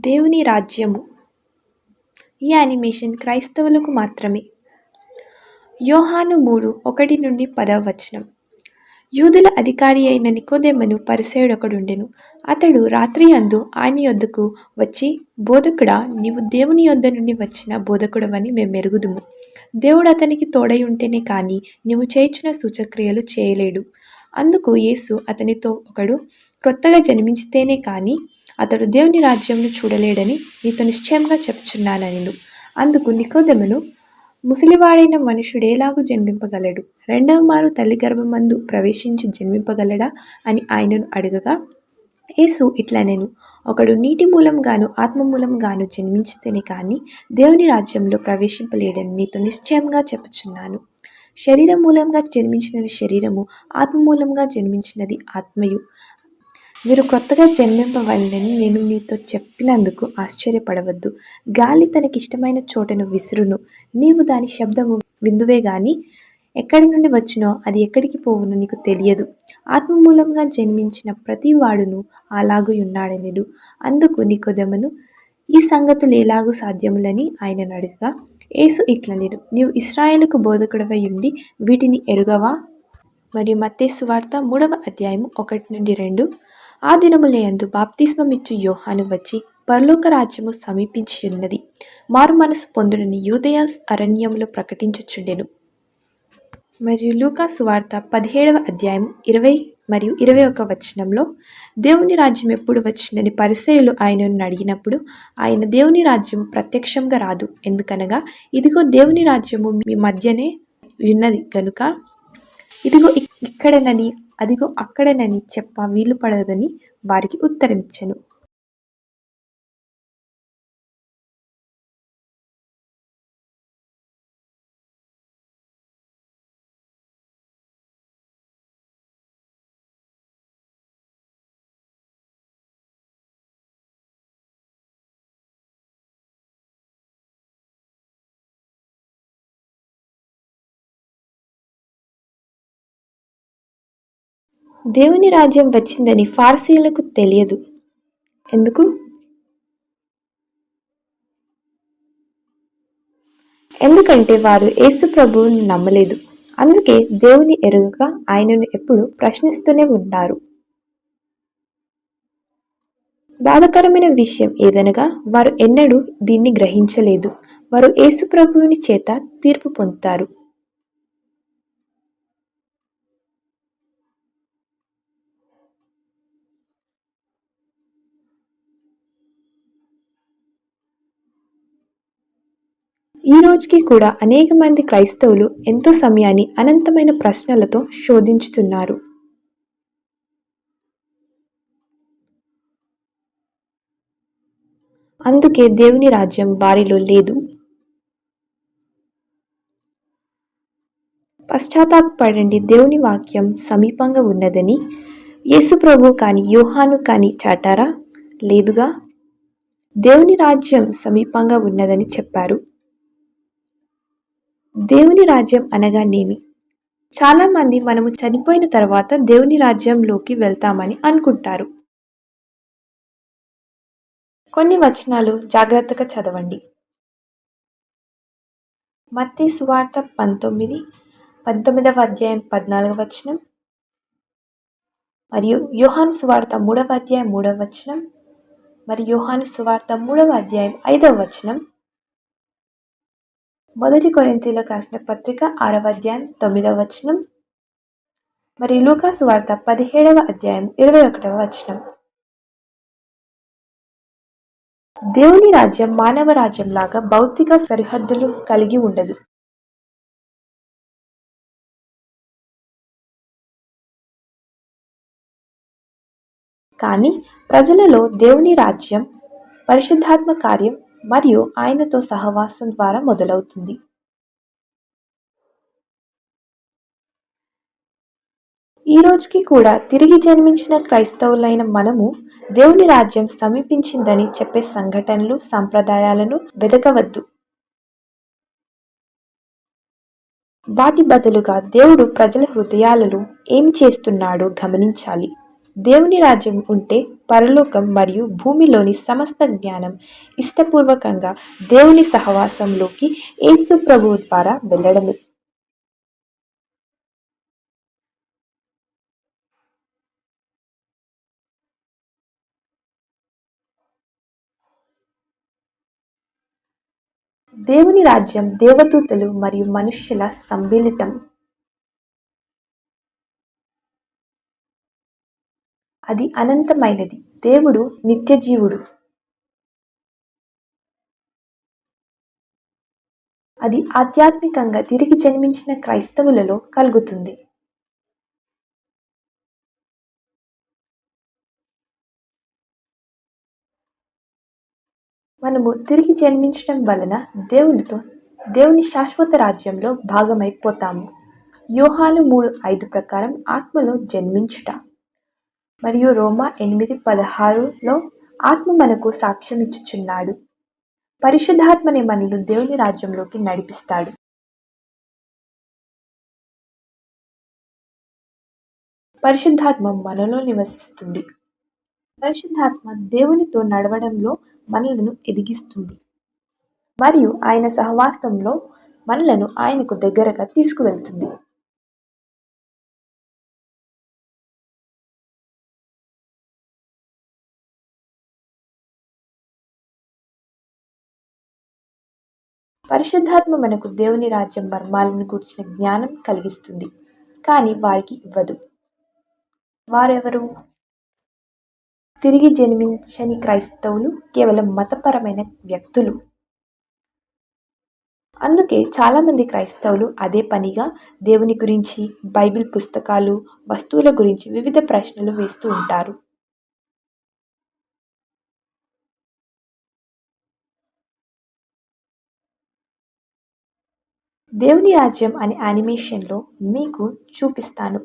దేవుని రాజ్యము. ఈ యానిమేషన్ క్రైస్తవులకు మాత్రమే. యోహాను 3:1-10. యూదుల అధికారి అయిన నికోదెమును పరిసయ్యుడొకడుండెను. అతడు రాత్రియందు ఆయన యొద్దకు వచ్చి, బోధకుడా, నీవు దేవుని యొద్ద నుండి వచ్చిన బోధకుడవని మేమెరుగుదుము. దేవుడు అతనికి తోడయుంటేనే కాని నీవు చేయుచున్న సూచక్రియలు చేయలేడు. అందుకు యేసు అతనితో, ఒకడు క్రొత్తగా జన్మించితేనే కాని అతడు దేవుని రాజ్యమును చూడలేడని నీతో నిశ్చయముగా చెప్పుచున్నానెను. అందుకు నికోదెమును, ముసలివాడైన మనుష్యుడేలాగు జన్మింపగలడు? రెండవ మారు తల్లి గర్భమందు ప్రవేశించి జన్మింపగలడా అని ఆయనను అడగగా, యేసు ఇట్లనెను, ఒకడు నీటి మూలంగాను ఆత్మ మూలంగాను జన్మించితేనే కాని దేవుని రాజ్యంలో ప్రవేశింపలేడని నీతో నిశ్చయముగా చెప్పుచున్నాను. శరీరం మూలంగా జన్మించినది శరీరము, ఆత్మ మూలంగా జన్మించినది ఆత్మయు. మీరు క్రొత్తగా జన్మింపవలెనని నేను నీతో చెప్పినందుకు ఆశ్చర్యపడవద్దు. గాలి తనకిష్టమైన చోటను విసురును. నీవు దాని శబ్దము విందువే గాని ఎక్కడి నుండి వచ్చినో అది ఎక్కడికి పోవునో నీకు తెలియదు. ఆత్మ మూలంగా జన్మించిన ప్రతి వాడును అలాగుయున్నాడనెను. అందుకు నికోదెమును, ఈ సంగతులు ఎలాగు సాధ్యములని ఆయనను అడగగా, యేసు ఇట్లనెను, నీవు ఇశ్రాయేలుకు బోధకుడవై ఉండి వీటిని ఎరుగవా? మరియు మత్తయి సువార్త 3:1-2. ఆ దినములయందు బాప్తిస్మమిచ్చు యోహాను వచ్చి, పరలోక రాజ్యము సమీపించియున్నది, మారు మనసు పొందుడని యూదయ అరణ్యములో ప్రకటించుచుండెను. మరియు లూకా సువార్త 17:20-21. దేవుని రాజ్యం ఎప్పుడు వచ్చిందని పరిసయ్యులు ఆయనను అడిగినప్పుడు ఆయన, దేవుని రాజ్యము ప్రత్యక్షంగా రాదు, ఎందుకనగా ఇదిగో దేవుని రాజ్యము మీ మధ్యనే ఉన్నది గనుక ఇదిగో ఇక్కడనని అదిగో అక్కడనని చెప్ప వీలుపడదని వారికి ఉత్తరమిచ్చెను. దేవుని రాజ్యం వచ్చిందని ఫారిసీయులకు తెలియదు. ఎందుకు? ఎందుకంటే వారు యేసు ప్రభువును నమ్మలేదు. అందుకే దేవుని ఎరుగక ఆయనను ఎప్పుడు ప్రశ్నిస్తూనే ఉంటారు. బాధాకరమైన విషయం ఏదనగా వారు ఎన్నడూ దీన్ని గ్రహించలేదు. వారు యేసు ప్రభువుని చేత తీర్పు పొందుతారు. ఈ రోజుకి కూడా అనేక మంది క్రైస్తవులు ఎంతో సమయాన్ని అనంతమైన ప్రశ్నలతో శోధించుతున్నారు. అందుకే దేవుని రాజ్యం వారిలో లేదు. పశ్చాత్తాపపడండి, దేవుని వాక్యం సమీపంగా ఉన్నదని యేసు ప్రభు కాని యోహాను కాని చాటారా? లేదుగా. దేవుని రాజ్యం సమీపంగా ఉన్నదని చెప్పారు. దేవుని రాజ్యం అనగానేమి? చాలా మంది మనము చనిపోయిన తర్వాత దేవుని రాజ్యంలోకి వెళ్తామని అనుకుంటారు. కొన్ని వచనాలు జాగ్రత్తగా చదవండి. మత్తయి సువార్త 19:14 మరియు యోహాను సువార్త 3:3 మరియు యోహాను సువార్త 3:5 మొదటి కొరింథీయులకు రాసిన పత్రిక 6:9 మరియు లూకా సువార్త 17:21. దేవుని రాజ్యం మానవ రాజ్యం లాగా భౌతిక సరిహద్దులు కలిగి ఉండదు. కానీ ప్రజలలో దేవుని రాజ్యం పరిశుద్ధాత్మ కార్యం మరియు ఆయనతో సహవాసం ద్వారా మొదలవుతుంది. ఈ రోజుకి కూడా తిరిగి జన్మించిన క్రైస్తవులైన మనము దేవుని రాజ్యం సమీపించిందని చెప్పే సంఘటనలు, సంప్రదాయాలను వెదకవద్దు. వాటి బదులుగా దేవుడు ప్రజల హృదయాలలో ఏం చేస్తున్నాడో గమనించాలి. దేవుని రాజ్యం ఉంటే పరలోకం మరియు భూమిలోని సమస్త జ్ఞానం ఇష్టపూర్వకంగా దేవుని సహవాసంలోకి యేసు ప్రభువు ద్వారా వెళ్ళడమే. దేవుని రాజ్యం దేవదూతలు మరియు మనుష్యుల సమ్మిళితం. అది అనంతమైనది. దేవుడు నిత్యజీవుడు. అది ఆధ్యాత్మికంగా తిరిగి జన్మించిన క్రైస్తవులలో కలుగుతుంది. మనము తిరిగి జన్మించడం వలన దేవుని శాశ్వత రాజ్యంలో భాగమైపోతాము. యోహాను 3:5 ప్రకారం ఆత్మలో జన్మించుట మరియు రోమా 8:16లో ఆత్మ మనకు సాక్ష్యమిచ్చుచున్నాడు. పరిశుద్ధాత్మనే మనల్ని దేవుని రాజ్యంలోకి నడిపిస్తాడు. పరిశుద్ధాత్మ మనలో నివసిస్తుంది. పరిశుద్ధాత్మ దేవునితో నడవడంలో మనలను ఎదిగిస్తుంది మరియు ఆయన సహవాసంలో మనలను ఆయనకు దగ్గరగా తీసుకువెళ్తుంది. పరిశుద్ధాత్మ మనకు దేవుని రాజ్యం మర్మాలను గూర్చిన జ్ఞానం కలిగిస్తుంది, కానీ వారికి ఇవ్వదు. వారెవరు? తిరిగి జన్మించని క్రైస్తవులు కేవలం మతపరమైన వ్యక్తులు. అందుకే చాలామంది క్రైస్తవులు అదే పనిగా దేవుని గురించి, బైబిల్ పుస్తకాలు, వస్తువుల గురించి వివిధ ప్రశ్నలు వేస్తూ ఉంటారు. దేవుని రాజ్యం అనే యానిమేషన్లో మీకు చూపిస్తాను.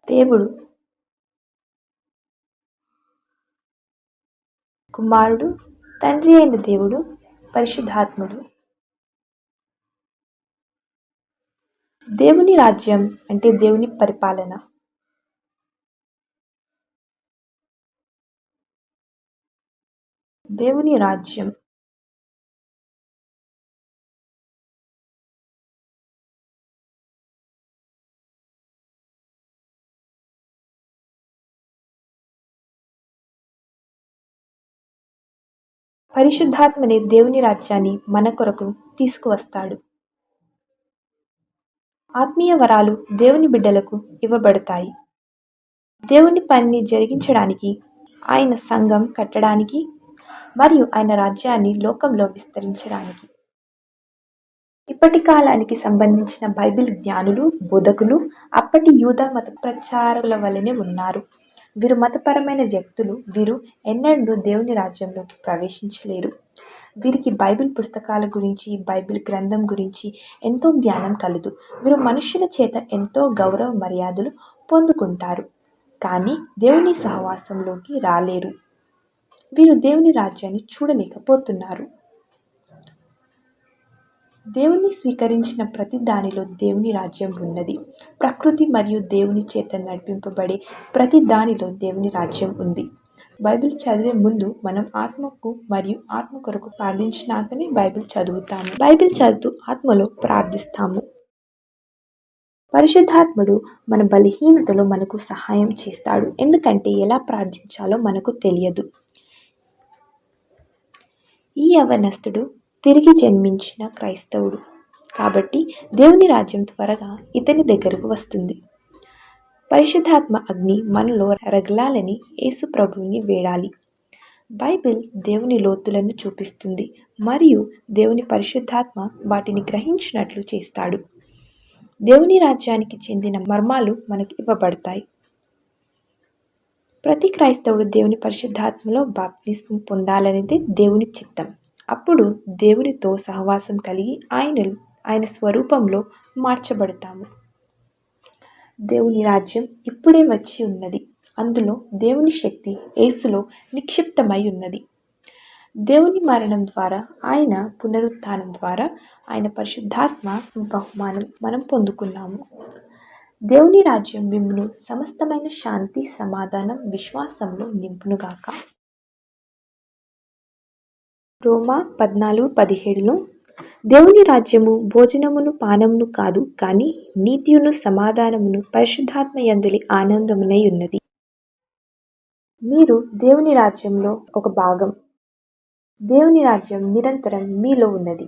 దేవుడు, కుమారుడు, తండ్రి అయిన దేవుడు, పరిశుద్ధాత్ముడు. దేవుని రాజ్యం అంటే దేవుని పరిపాలన. దేవుని రాజ్యం పరిశుద్ధాత్మనే దేవుని రాజ్యాన్ని మన కొరకు తీసుకువస్తాడు. ఆత్మీయ వరాలు దేవుని బిడ్డలకు ఇవ్వబడతాయి. దేవుని పనిని జరిగించడానికి, ఆయన సంఘం కట్టడానికి మరియు ఆయన రాజ్యాన్ని లోకంలో విస్తరించడానికి. ఇప్పటి కాలానికి సంబంధించిన బైబిల్ జ్ఞానులు, బోధకులు అప్పటి యూదా మత ప్రచారుల వలనే ఉన్నారు. వీరు మతపరమైన వ్యక్తులు. వీరు ఎన్నడూ దేవుని రాజ్యంలోకి ప్రవేశించలేరు. వీరికి బైబిల్ పుస్తకాల గురించి, బైబిల్ గ్రంథం గురించి ఎంతో జ్ఞానం కలదు. వీరు మనుష్యుల చేత ఎంతో గౌరవ మర్యాదలు పొందుకుంటారు, కానీ దేవుని సహవాసంలోకి రాలేరు. వీరు దేవుని రాజ్యాన్ని చూడలేకపోతున్నారు. దేవుని స్వీకరించిన ప్రతి దానిలో దేవుని రాజ్యం ఉన్నది. ప్రకృతి మరియు దేవుని చేత నడిపింపబడే ప్రతి దానిలో దేవుని రాజ్యం ఉంది. బైబిల్ చదివే ముందు మనం ఆత్మకు మరియు ఆత్మ కొరకు ప్రార్థించినాకనే బైబిల్ చదువుతాము. బైబిల్ చదువుతూ ఆత్మలో ప్రార్థిస్తాము. పరిశుద్ధాత్ముడు మన బలహీనతలో మనకు సహాయం చేస్తాడు, ఎందుకంటే ఎలా ప్రార్థించాలో మనకు తెలియదు. ఈ యవనస్తుడు తిరిగి జన్మించిన క్రైస్తవుడు కాబట్టి దేవుని రాజ్యం త్వరగా ఇతని దగ్గరకు వస్తుంది. పరిశుద్ధాత్మ అగ్ని మనలో రగలాలని యేసు ప్రభువుని వేడాలి. బైబిల్ దేవుని లోతులను చూపిస్తుంది మరియు దేవుని పరిశుద్ధాత్మ వాటిని గ్రహించినట్లు చేస్తాడు. దేవుని రాజ్యానికి చెందిన మర్మాలు మనకు ఇవ్వబడతాయి. ప్రతి క్రైస్తవుడు దేవుని పరిశుద్ధాత్మలో బాప్తిస్మం పొందాలనేది దేవుని చిత్తం. అప్పుడు దేవునితో సహవాసం కలిగి ఆయన స్వరూపంలో మార్చబడతాము. దేవుని రాజ్యం ఇప్పుడే వచ్చి ఉన్నది. అందులో దేవుని శక్తి యేసులో నిక్షిప్తమై ఉన్నది. దేవుని మరణం ద్వారా, ఆయన పునరుత్థానం ద్వారా, ఆయన పరిశుద్ధాత్మ బహుమానం మనం పొందుకున్నాము. దేవుని రాజ్యం మిమ్మును సమస్తమైన శాంతి, సమాధానం, విశ్వాసంలో నింపునుగాక. రోమా 14:17 దేవుని రాజ్యము భోజనమును పానమును కాదు, కానీ నీతియును సమాధానమును పరిశుద్ధాత్మ యందలి ఆనందమునై ఉన్నది. మీరు దేవుని రాజ్యంలో ఒక భాగం. దేవుని రాజ్యం నిరంతరం మీలో ఉన్నది.